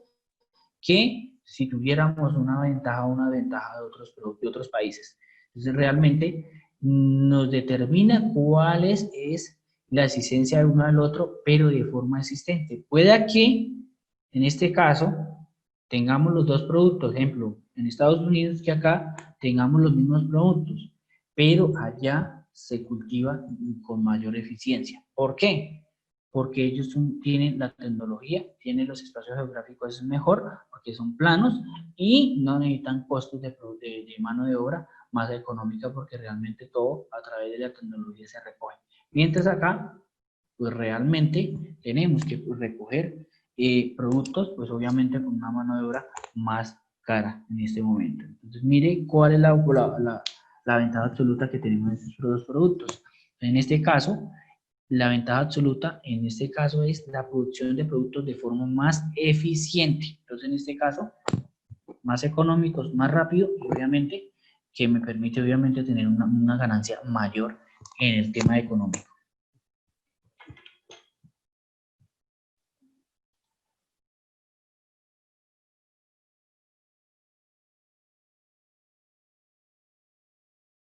que si tuviéramos una ventaja de otros países. Entonces, realmente nos determina cuál es la existencia de uno del otro, pero de forma existente. Puede que, en este caso, tengamos los dos productos, ejemplo, en Estados Unidos que acá tengamos los mismos productos, pero allá se cultiva con mayor eficiencia. ¿Por qué? porque ellos tienen la tecnología, tienen los espacios geográficos es mejor, porque son planos y no necesitan costos de mano de obra más económica, porque realmente todo a través de la tecnología se recoge. Mientras acá, pues realmente tenemos que recoger productos, pues obviamente con una mano de obra más cara en este momento. Entonces, mire cuál es la ventaja absoluta que tenemos en estos dos productos. En este caso, la ventaja absoluta en este caso es la producción de productos de forma más eficiente. Entonces, en este caso, más económicos, más rápido y obviamente que me permite obviamente tener una ganancia mayor en el tema económico.